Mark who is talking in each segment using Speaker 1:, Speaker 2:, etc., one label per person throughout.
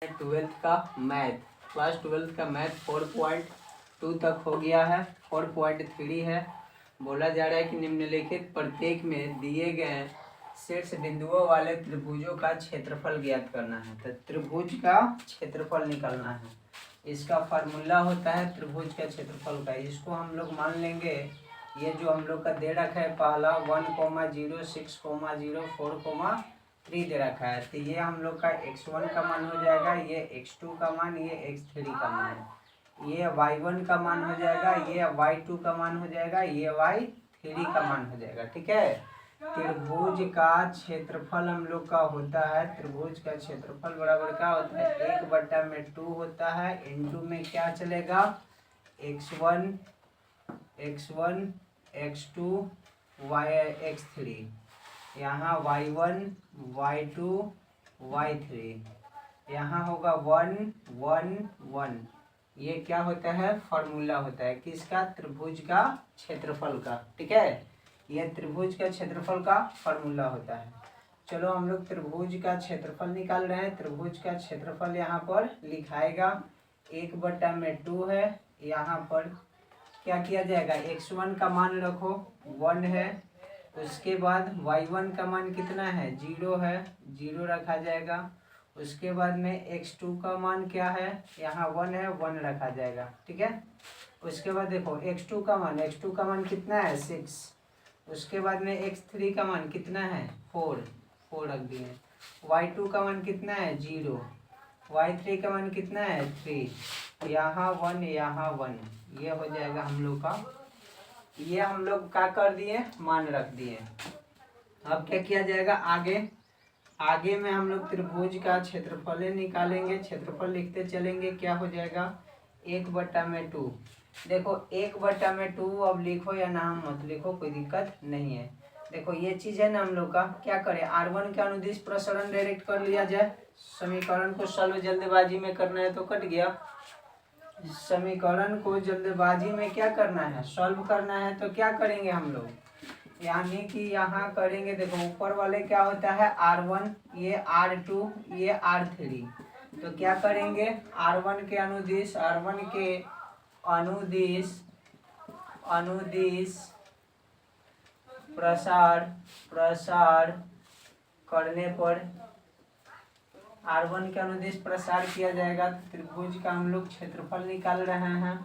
Speaker 1: Twelfth का math, class 12 का math 4.2 तक हो गया है। 4.3 है। बोला जा रहा है कि निम्नलिखित प्रत्येक में दिए गए शीर्ष बिंदुओं वाले त्रिभुजों का क्षेत्रफल ज्ञात करना है। तो त्रिभुज का क्षेत्रफल निकालना है। इसका फार्मूला होता है त्रिभुज का क्षेत्रफल का। इसको हम लोग मान लेंगे, ये जो हम लोग का दे रखा है पहला 1,0 6,0 4,3 दे रखा है। तो ये हम लोग का x1 का मान हो जाएगा, ये x2 का मान, ये x3 का मान, ये y1 का मान हो जाएगा, ये y2 का मान हो जाएगा, ये y3 का मान हो जाएगा। ठीक है। त्रिभुज का क्षेत्रफल हम लोग का होता है, त्रिभुज का क्षेत्रफल बराबर क्या होता है 1/2 होता है। इनटू में क्या चलेगा x1 x2 x3, यहाँ y1 y2 y3, यहाँ होगा 1 1 1। ये क्या होता है फार्मूला होता है किसका, त्रिभुज का क्षेत्रफल का। ठीक है, ये त्रिभुज का क्षेत्रफल का फार्मूला होता है। चलो हम लोग त्रिभुज का क्षेत्रफल निकाल रहे हैं। त्रिभुज का क्षेत्रफल यहाँ पर लिखाएगा 1/2 है। यहाँ पर क्या किया जाएगा, x1 का मान रखो 1 है, उसके बाद y1 का मान कितना है 0 है, 0 रखा जाएगा। उसके बाद में x2 का मान क्या है, यहाँ 1 है, 1 रखा जाएगा। ठीक है। उसके बाद देखो x2 का मान कितना है 6। उसके बाद में x3 का मान कितना है 4 रख दिए। y2 का मान कितना है 0, y3 का मान कितना है 3, यहाँ 1 यहाँ 1, ये हो जाएगा हम लोग का। ये हम लोग क्या कर दिए, मान रख दिए। अब क्या किया जाएगा आगे में हम लोग त्रिभुज का क्षेत्रफल निकालेंगे। क्षेत्रफल लिखते चलेंगे, क्या हो जाएगा 1/2। देखो 1/2 अब लिखो या नाम मत लिखो, कोई दिक्कत नहीं है। देखो ये चीज है ना, हम लोग का क्या करें, r1 के अनुदिश प्रसरण डायरेक्ट कर लिया जाए। समीकरण को सॉल्व जल्दबाजी में करना है तो कट गया। समीकरण को जल्दबाजी में क्या करना है, सॉल्व करना है। तो क्या करेंगे हम लोग, यानी कि यहाँ करेंगे, देखो ऊपर वाले क्या होता है r1, ये r2, ये r3। तो क्या करेंगे r1 के अनुदिश प्रसार करने पर r1 के अनुदिश प्रसार किया जाएगा। त्रिभुज का हम लोग क्षेत्रफल निकाल रहे हैं।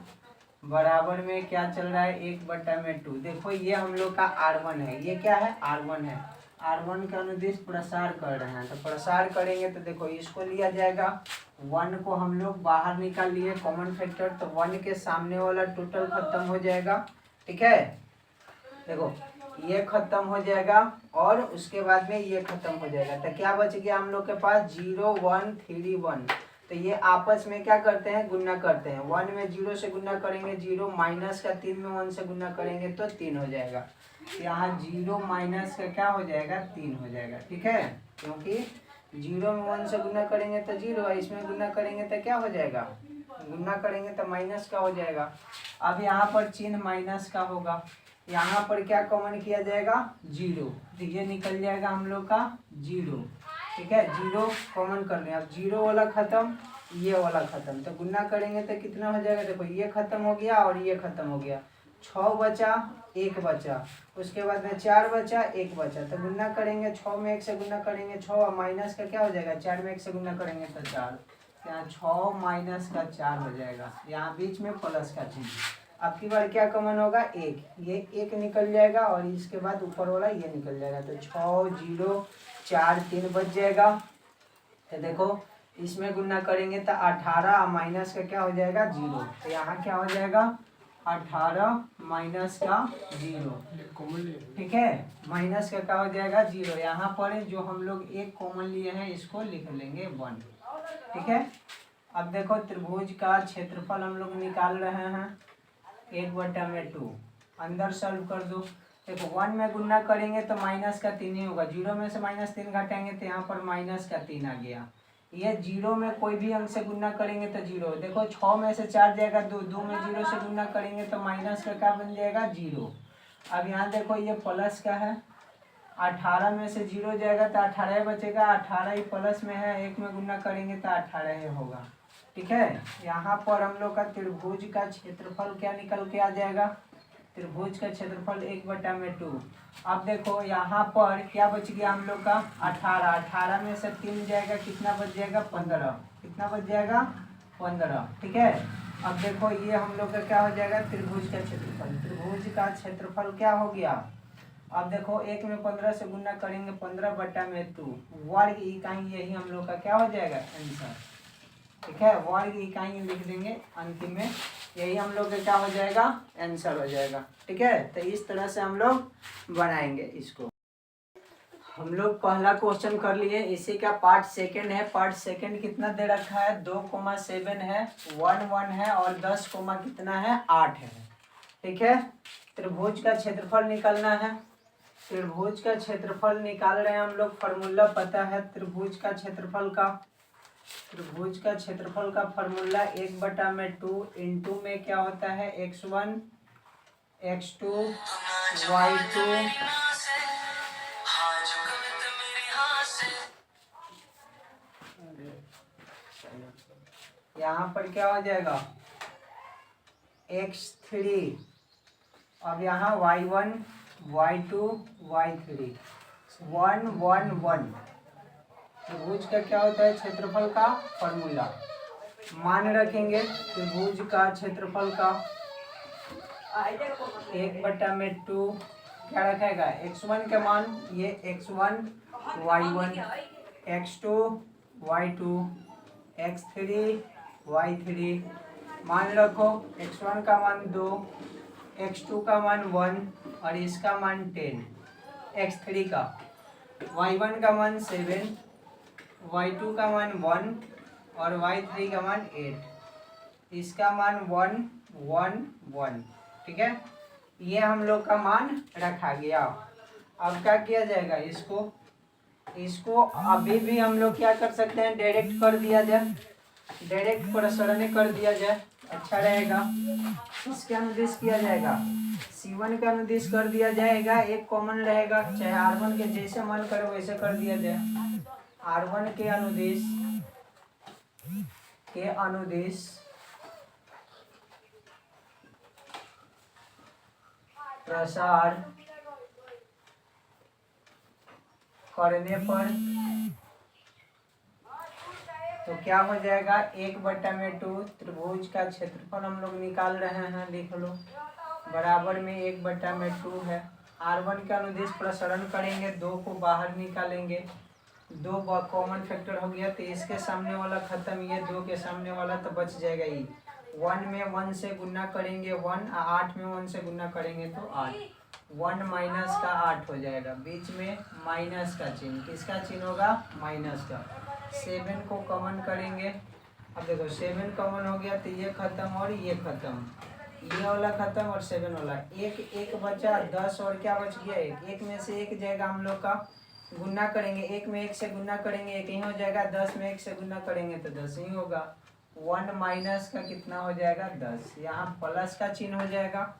Speaker 1: बराबर में क्या चल रहा है 1/2। देखो ये हम लोग का r1 है, ये क्या है r1 है। r1 के अनुदिश प्रसार कर रहे हैं, तो प्रसार करेंगे तो देखो इसको लिया जाएगा 1 को हम लोग बाहर निकाल लिए कॉमन फैक्टर, तो 1 के सामने वाला टोटल खत्म हो जाएगा। ठीक है, देखो ये खत्म हो जाएगा और उसके बाद में ये खत्म हो जाएगा। तो क्या बच गया हम लोग के पास 0 1 3 1। तो ये आपस में क्या करते हैं, गुना करते हैं। 1 में 0 से गुना करेंगे 0, माइनस का 3 में 1 से गुना करेंगे तो 3 हो जाएगा। यहाँ 0 माइनस का क्या हो जाएगा 3 हो जाएगा। ठीक है, क्योंकि 0 में 1 से गुना करेंगे तो 0, इसमें गुना करेंगे तो क्या हो जाएगा, गुना करेंगे तो माइनस का हो जाएगा। अब यहाँ पर चिन्ह माइनस का होगा, यहाँ पर क्या कॉमन किया जाएगा 0, तो ये निकल जाएगा हम लोग का 0। ठीक है, 0 कॉमन कर लें। अब 0 वाला खत्म, ये वाला खत्म, तो गुना करेंगे तो कितना हो जाएगा, देखो ये खत्म हो गया और ये खत्म हो गया। 6 बचा 1 बचा, उसके बाद में 4 बचा 1 बचा, तो गुना करेंगे 6 में 1 से गुना करेंगे 6, और माइनस का क्या हो जाएगा 4 में 1 से गुना करेंगे तो 4, यहाँ 6 माइनस का 4 हो जाएगा। यहाँ बीच में प्लस का चिन्ह। अब की बार क्या कॉमन होगा 1, ये 1 निकल जाएगा और इसके बाद ऊपर वाला ये निकल जाएगा, तो 6 0 4 3 बच जाएगा। तो देखो इसमें गुना करेंगे तो 18, माइनस का क्या हो जाएगा 0, तो यहाँ क्या हो जाएगा 18 माइनस का 0। ठीक है, माइनस का क्या हो जाएगा 0। यहाँ पर जो हम लोग एक कॉमन लिए हैं इसको लिख लेंगे 1। ठीक है, अब देखो त्रिभुज का क्षेत्रफल हम लोग निकाल रहे हैं 1/2। अंदर सॉल्व कर दो। देखो 1 में गुना करेंगे तो माइनस का 3 ही होगा, 0 में से -3 घटाएंगे तो यहाँ पर माइनस का 3 आ गया। ये 0 में कोई भी अंक से गुना करेंगे तो 0। देखो 6 में से 4 जाएगा 2, 2 में 0 से गुना करेंगे तो माइनस का क्या बन जाएगा 0। अब यहाँ देखो ये प्लस का है, 18 में से 0 जाएगा तो 18 बचेगा, 18 ही प्लस में है, 1 में गुना करेंगे तो 18 ही होगा। ठीक है, यहाँ पर हम लोग का त्रिभुज का क्षेत्रफल क्या निकल के आ जाएगा, त्रिभुज का क्षेत्रफल 1/2। अब देखो यहाँ पर क्या बच गया हम लोग का 18, 18 में से 3 जाएगा, कितना बच जाएगा 15, कितना बच जाएगा 15। ठीक है, अब देखो ये हम लोग का क्या हो जाएगा त्रिभुज का क्षेत्रफल, त्रिभुज का क्षेत्रफल क्या हो गया। अब देखो 1 में 15 से गुना करेंगे 15/2 वर्ग इकाई, यही हम लोग का क्या हो जाएगा आंसर। ठीक है, वर्ग इकाई लिख देंगे अंतिम में, यही हम लोग का क्या हो जाएगा आंसर हो जाएगा। ठीक है, तो इस तरह से हम लोग बनाएंगे इसको। हम लोग पहला क्वेश्चन कर लिए, इसी का पार्ट सेकंड है। पार्ट सेकंड कितना दे रखा है 2,7 है, 1 है और 10, कितना है 8 है। ठीक है, त्रिभुज का क्षेत्रफल निकालना है। त्रिभुज का क्षेत्रफल निकाल रहे हैं हम लोग, फॉर्मूला पता है त्रिभुज का क्षेत्रफल का। त्रिभुज का क्षेत्रफल का फॉर्मूला 1/2 इंटू में क्या होता है x1 x2 y2 यहाँ पर क्या हो जाएगा x3, अब यहाँ y1 y2 y3 1 1 1। त्रिभुज का क्या होता है क्षेत्रफल का फॉर्मूला, मान रखेंगे त्रिभुज का क्षेत्रफल का 1/2 क्या रखेगा x1 का मान, ये x1 y1 x2 y2 x3 y3, मान रखो x1 का मान 2, x2 का मान 1 और इसका मान 10, x3 का, y1 का मान 7, y2 का मान 1 और y3 का मान 8, इसका मान 1 1 1। ठीक है, ये हम लोग का मान रखा गया। अब क्या किया जाएगा, इसको अभी भी हम लोग क्या कर सकते हैं डायरेक्ट कर दिया जाए, डायरेक्ट प्रसरण कर दिया जाए, अच्छा रहेगा। इसके अनुदिश किया जाएगा, C1 का अनुदिश कर दिया जाएगा, एक कॉमन रहेगा, चाहे R1 के जैसे मन करे वैसे कर दिया जाए। R1 के अनुदिश प्रसार करने पर तो क्या हो जाएगा 1/2। त्रिभुज का क्षेत्रफल हम लोग निकाल रहे हैं, लिख लो, बराबर में 1/2 है। R1 का अनुदिश प्रसरण करेंगे, 2 को बाहर निकालेंगे, 2 कॉमन फैक्टर हो गया तो इसके सामने वाला खत्म, ये 2 के सामने वाला तो बच जाएगा ही। 1 में 1 से गुना करेंगे 1, 8 में 1 से गुना करेंगे तो 8, 1 माइनस का 8 हो जाएगा, बीच में माइनस का चिन्ह, किसका चिन्ह होगा माइनस का। 7 को कॉमन करेंगे, अब देखो 7 कॉमन हो गया तो ये खत्म और ये खत्म, ये वाला खत्म और 7 वाला, एक बचा 10 और क्या बच गया 1 में से 1 जाएगा हम लोग का, गुना करेंगे 1 में 1 से गुना करेंगे 1 ही हो जाएगा, 10 में 1 से गुना करेंगे तो 10 ही होगा। 1 माइनस का कितना हो जाएगा 10, यहाँ प्लस का चिन्ह हो जाएगा,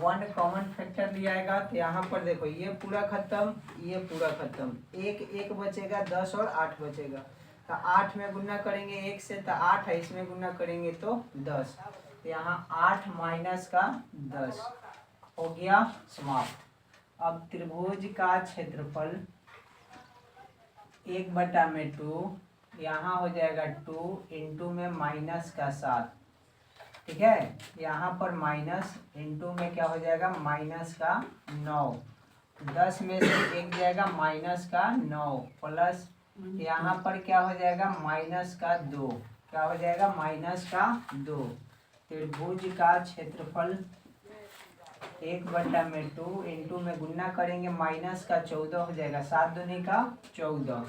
Speaker 1: 1 कॉमन फैक्टर लिया आएगा तो यहाँ पर देखो ये पूरा खत्म, ये पूरा खत्म, 1 बचेगा 10 और 8 बचेगा, तो 8 में गुना करेंगे 1 से तो 8 है, इसमें गुना करेंगे तो 10, यहाँ 8 माइनस का 10 हो गया समाप्त। अब त्रिभुज का क्षेत्रफल 1/2, यहाँ हो जाएगा 2 इंटू में माइनस का 7। ठीक है, यहाँ पर माइनस इंटू में क्या हो जाएगा माइनस का 9, 10 में से 1 जाएगा माइनस का 9 प्लस यहाँ पर क्या हो जाएगा माइनस का 2, क्या हो जाएगा माइनस का 2। त्रिभुज का क्षेत्रफल 1/2 इंटू में गुना करेंगे माइनस का 14 हो जाएगा, 7 दूनी का 14,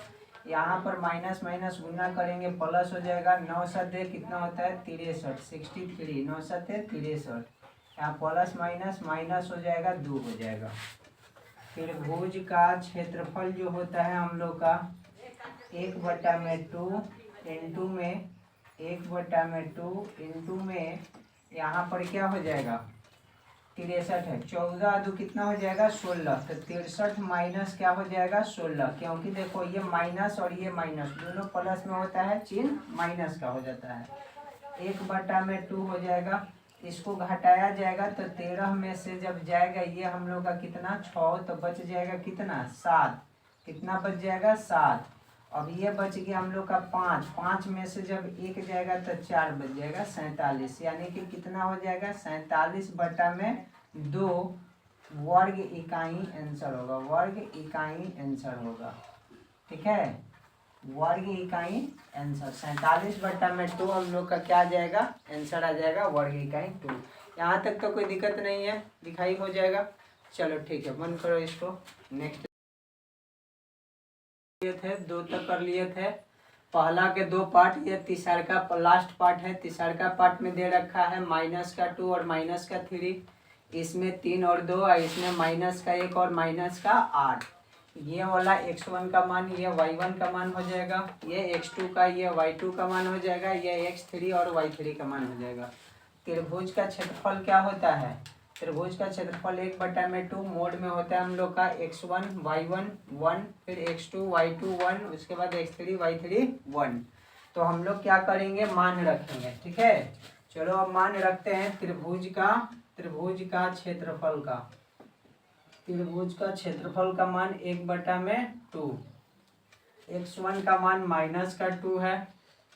Speaker 1: यहाँ पर माइनस माइनस गुना करेंगे प्लस हो जाएगा, 9 7 कितना होता है 63, 63, 9 7 63, यहाँ प्लस माइनस माइनस हो जाएगा 2 हो जाएगा। त्रिभुज का क्षेत्रफल जो होता है हम लोग का 1/2 इंटू में 1/2 इंटू में यहाँ पर क्या हो जाएगा 63 है, 14 दो कितना हो जाएगा 16, तो 63 माइनस क्या हो जाएगा 16, क्योंकि देखो ये माइनस और ये माइनस दोनों प्लस में होता है, चिन्ह माइनस का हो जाता है। 1/2 हो जाएगा, इसको घटाया जाएगा तो 13 में से जब जाएगा ये हम लोग का कितना 6, तो बच जाएगा कितना 7, कितना बच जाएगा 7। अब ये बच गया हम लोग का 5, 5 में से जब 1 जाएगा तो 4 बच जाएगा 47, यानी कि कितना हो जाएगा 47/2 वर्ग इकाई आंसर होगा, वर्ग इकाई आंसर होगा। ठीक है, वर्ग इकाई आंसर 47/2 हम लोग का क्या आ जाएगा आंसर आ जाएगा वर्ग इकाई 2। यहाँ तक तो कोई दिक्कत नहीं है, दिखाई हो जाएगा। चलो ठीक है, बंद करो इसको। नेक्स्ट थे 2 तक कर लिए थे, पहला के 2 पार्ट, ये तीसरा का लास्ट पार्ट है। तीसरा का पार्ट में दे रखा है -2 और -3, इसमें 3 और 2, और इसमें -1 और -8। ये वाला x1 का मान ये y1 का मान हो जाएगा, ये x2 का ये y2 का मान हो जाएगा, ये x3 और y3 का मान हो जाएगा। त्रिभुज का क्षेत्रफल क्या होता है, त्रिभुज का क्षेत्रफल 1/2 मोड में होता है हम लोग का, x1 y1 1, फिर x2 y2 1, उसके बाद x3 y3 1। तो हम लोग क्या करेंगे मान रखेंगे। ठीक है, चलो अब मान रखते हैं त्रिभुज का क्षेत्रफल का। त्रिभुज का क्षेत्रफल का मान 1/2, x1 का मान -2 है,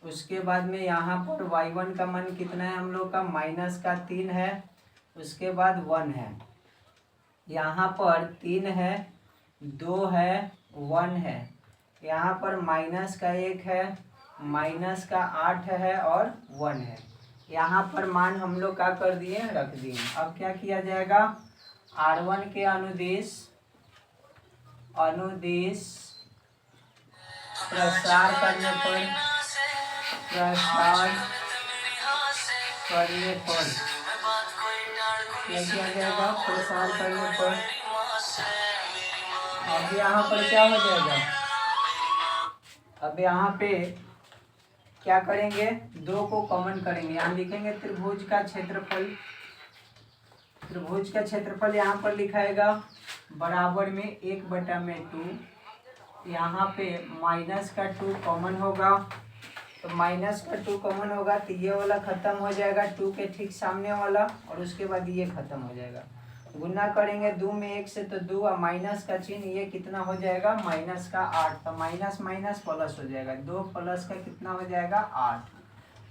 Speaker 1: उसके बाद में यहाँ पर y1 का मान कितना है हम लोग का -3 है, उसके बाद 1 है, यहाँ पर 3 है, 2 है, 1 है, यहाँ पर -1 है, -8 है और 1 है। यहाँ पर मान हम लोग क्या कर दिए रख दिए। अब क्या किया जाएगा, R1 के अनुदिश प्रसार करने पर क्या किया जाएगा प्रसार करने पर। अब यहाँ पर क्या हो जाएगा, अब यहाँ पे क्या करेंगे 2 को कॉमन करेंगे, यहाँ लिखेंगे त्रिभुज का क्षेत्रफल। त्रिभुज का क्षेत्रफल यहाँ पर लिखाएगा बराबर में 1/2, यहाँ पे -2 कॉमन होगा, तो -2 कॉमन होगा तो ये वाला खत्म हो जाएगा 2 के ठीक सामने वाला, और उसके बाद ये खत्म हो जाएगा। गुना करेंगे 2 में 1 से तो 2, और माइनस का चिन्ह ये कितना हो जाएगा -8, तो माइनस माइनस प्लस हो जाएगा, 2 प्लस का कितना हो जाएगा 8।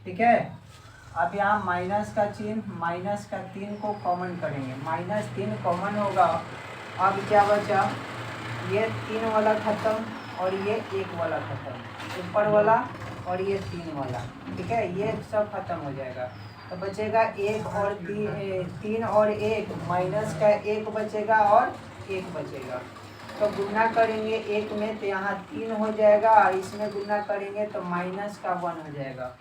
Speaker 1: ठीक है, अब यहाँ माइनस का चिन्ह -3 को कॉमन करेंगे, -3 कॉमन होगा। अब क्या बचा, ये 3 वाला खत्म और ये 1 वाला खत्म, ऊपर वाला और ये 3 वाला। ठीक है, ये सब खत्म हो जाएगा, तो बचेगा 1 और 3 और 1, -1 बचेगा और 1 बचेगा। तो गुना करेंगे 1 में तो यहाँ 3 हो जाएगा, इसमें गुना करेंगे तो -1 हो जाएगा,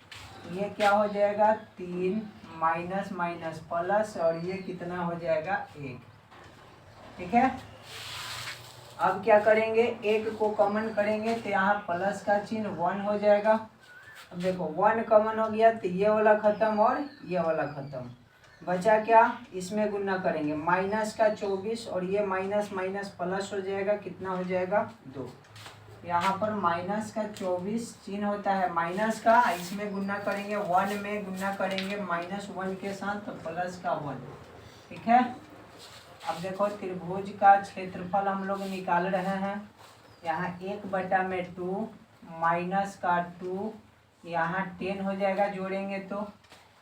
Speaker 1: ये क्या हो जाएगा 3 माइनस माइनस प्लस, और ये कितना हो जाएगा 1। ठीक है, अब क्या करेंगे 1 को कॉमन करेंगे तो यहाँ प्लस का चिन्ह 1 हो जाएगा। अब देखो 1 कॉमन हो गया तो ये वाला खत्म और ये वाला खत्म, बचा क्या, इसमें गुना करेंगे -24 और ये माइनस माइनस प्लस हो जाएगा, कितना हो जाएगा 2। यहाँ पर -24 चिन्ह होता है माइनस का, इसमें गुना करेंगे 1 में गुना करेंगे -1 के साथ तो प्लस का 1। ठीक है, अब देखो त्रिभुज का क्षेत्रफल हम लोग निकाल रहे हैं, यहाँ 1/2 -2, यहाँ 10 हो जाएगा जोड़ेंगे तो,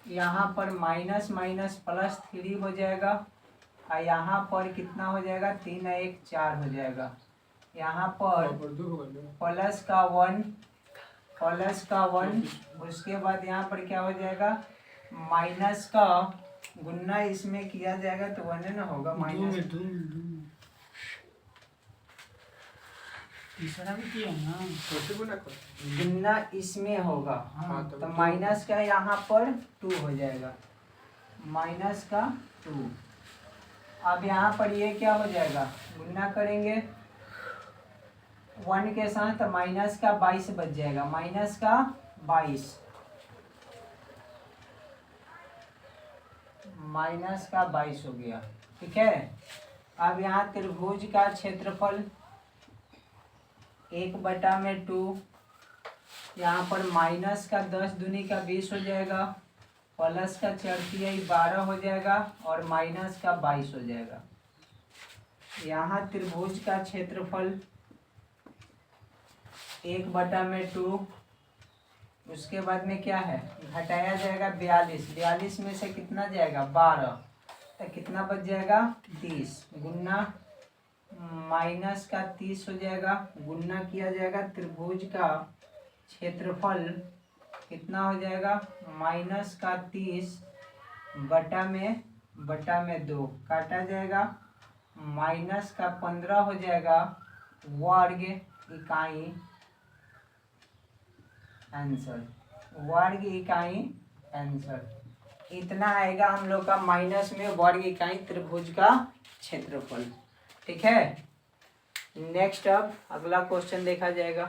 Speaker 1: यहाँ पर माइनस माइनस +3 हो जाएगा, और यहाँ पर कितना हो जाएगा 3 और 1 4 हो जाएगा, यहाँ पर प्लस का 1, उसके बाद यहाँ पर क्या हो जाएगा माइनस का गुन्ना इसमें किया जाएगा तो 1 ना होगा, माइनस
Speaker 2: तीसरा भी किया ना,
Speaker 1: गुन्ना इसमें होगा।
Speaker 2: हाँ,
Speaker 1: तो माइनस का यहाँ पर 2 हो जाएगा, -2। अब यहाँ पर ये क्या हो जाएगा, गुन्ना करेंगे 1 के साथ तो माइनस का 22 बच जाएगा, -22। माइनस का 22 हो गया। ठीक है, अब यहाँ त्रिभुज का क्षेत्रफल 1/2, यहाँ पर माइनस का 10 दूनी का 20 हो जाएगा, प्लस का 4 12 हो जाएगा और माइनस का 22 हो जाएगा। यहाँ त्रिभुज का क्षेत्रफल 1/2, उसके बाद में क्या है, घटाया जाएगा 42 में से कितना जाएगा 12, तो कितना बच जाएगा 30, गुना माइनस का 30 हो जाएगा, गुना किया जाएगा त्रिभुज का क्षेत्रफल कितना हो जाएगा माइनस का 30 बटा में 2 काटा जाएगा, माइनस का 15 हो जाएगा वर्ग इकाई आंसर, वर्ग इकाई आंसर। इतना आएगा हम लोग का माइनस में वर्ग इकाई त्रिभुज का क्षेत्रफल। ठीक है, नेक्स्ट अब अगला क्वेश्चन देखा जाएगा।